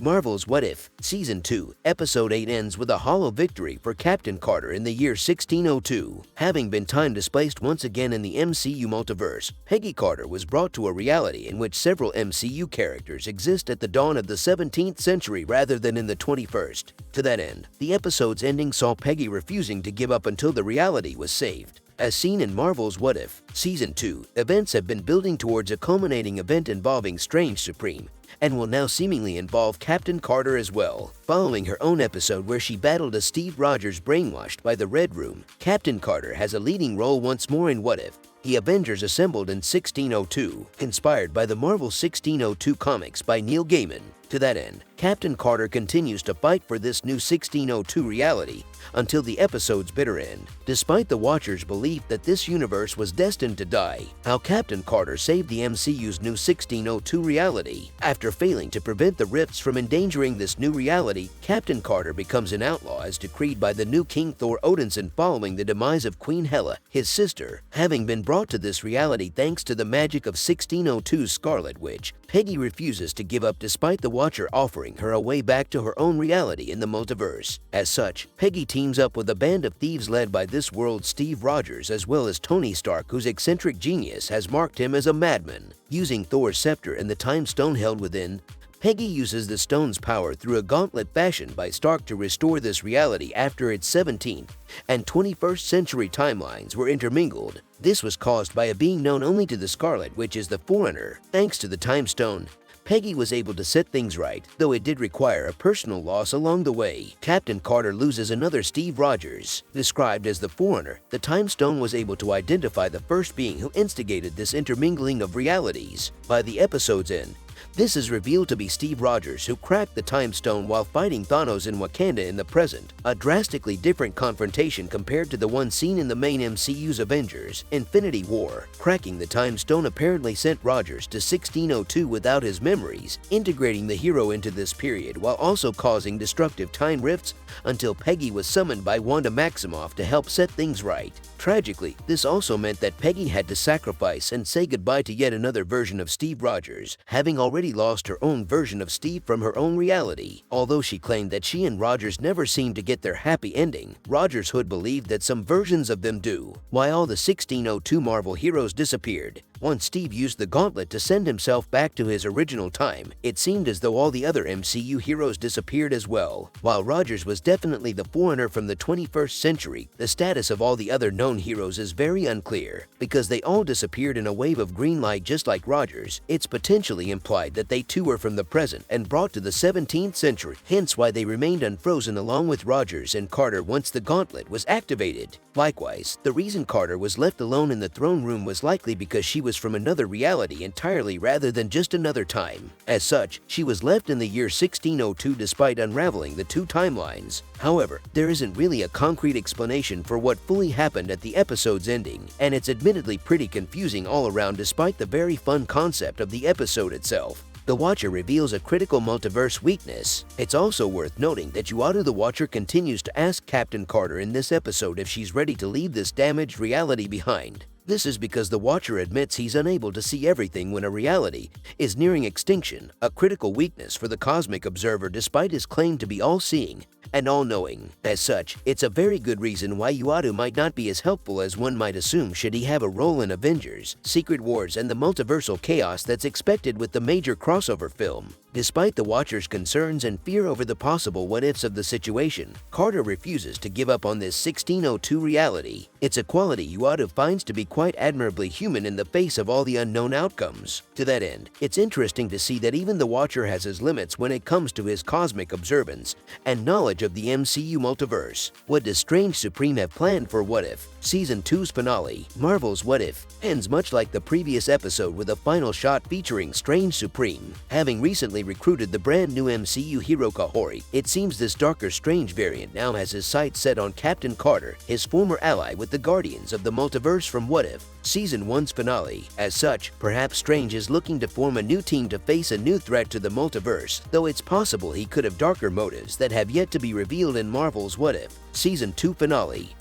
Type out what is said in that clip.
Marvel's What If, Season 2, Episode 8 ends with a hollow victory for Captain Carter in the year 1602. Having been time-displaced once again in the MCU multiverse, Peggy Carter was brought to a reality in which several MCU characters exist at the dawn of the 17th century rather than in the 21st. To that end, the episode's ending saw Peggy refusing to give up until the reality was saved. As seen in Marvel's What If, Season 2, events have been building towards a culminating event involving Strange Supreme, and will now seemingly involve Captain Carter as well. Following her own episode where she battled a Steve Rogers brainwashed by the Red Room, Captain Carter has a leading role once more in What If, The Avengers Assembled in 1602, inspired by the Marvel 1602 comics by Neil Gaiman. To that end, Captain Carter continues to fight for this new 1602 reality until the episode's bitter end, despite the Watcher's belief that this universe was destined to die. How Captain Carter saved the MCU's new 1602 reality. After failing to prevent the rifts from endangering this new reality, Captain Carter becomes an outlaw as decreed by the new King Thor Odinson following the demise of Queen Hela, his sister. Having been brought to this reality thanks to the magic of 1602's Scarlet Witch, Peggy refuses to give up despite the Watcher offering her a way back to her own reality in the multiverse. As such, Peggy teams up with a band of thieves led by this world's Steve Rogers as well as Tony Stark, whose eccentric genius has marked him as a madman. Using Thor's scepter and the time stone held within, Peggy uses the stone's power through a gauntlet fashioned by Stark to restore this reality after its 17th and 21st century timelines were intermingled. This was caused by a being known only to the Scarlet Witch as the Forerunner. Thanks to the time stone, Peggy was able to set things right, though it did require a personal loss along the way. Captain Carter loses another Steve Rogers. Described as the Forerunner, the Time Stone was able to identify the first being who instigated this intermingling of realities. By the episode's end, this is revealed to be Steve Rogers, who cracked the Time Stone while fighting Thanos in Wakanda in the present, a drastically different confrontation compared to the one seen in the main MCU's Avengers: Infinity War. Cracking the Time Stone apparently sent Rogers to 1602 without his memories, integrating the hero into this period while also causing destructive time rifts until Peggy was summoned by Wanda Maximoff to help set things right. Tragically, this also meant that Peggy had to sacrifice and say goodbye to yet another version of Steve Rogers, having already lost her own version of Steve from her own reality. Although she claimed that she and Rogers never seemed to get their happy ending, Rogers Hood believed that some versions of them do. While all the 1602 Marvel heroes disappeared, once Steve used the gauntlet to send himself back to his original time, it seemed as though all the other MCU heroes disappeared as well. While Rogers was definitely the Forerunner from the 21st century, the status of all the other known heroes is very unclear. Because they all disappeared in a wave of green light just like Rogers, it's potentially implied that they too were from the present and brought to the 17th century, hence why they remained unfrozen along with Rogers and Carter once the gauntlet was activated. Likewise, the reason Carter was left alone in the throne room was likely because she was from another reality entirely rather than just another time. As such, she was left in the year 1602 despite unraveling the two timelines. However, there isn't really a concrete explanation for what fully happened at the episode's ending, and it's admittedly pretty confusing all around despite the very fun concept of the episode itself. The Watcher reveals a critical multiverse weakness. It's also worth noting that Uatu the Watcher continues to ask Captain Carter in this episode if she's ready to leave this damaged reality behind. This is because the Watcher admits he's unable to see everything when a reality is nearing extinction, a critical weakness for the cosmic observer despite his claim to be all-seeing and all-knowing. As such, it's a very good reason why Uatu might not be as helpful as one might assume should he have a role in Avengers, Secret Wars, and the multiversal chaos that's expected with the major crossover film. Despite the Watcher's concerns and fear over the possible what-ifs of the situation, Carter refuses to give up on this 1602 reality. It's a quality Uatu finds to be quite admirably human in the face of all the unknown outcomes. To that end, it's interesting to see that even the Watcher has his limits when it comes to his cosmic observance and knowledge of the MCU multiverse. What does Strange Supreme have planned for What If? Season 2's finale, Marvel's What If, ends much like the previous episode with a final shot featuring Strange Supreme. Having recently recruited the brand new MCU hero Kahori, it seems this darker Strange variant now has his sights set on Captain Carter, his former ally with the Guardians of the Multiverse from What If, Season 1's finale. As such, perhaps Strange is looking to form a new team to face a new threat to the multiverse, though it's possible he could have darker motives that have yet to be revealed in Marvel's What If, Season 2 finale.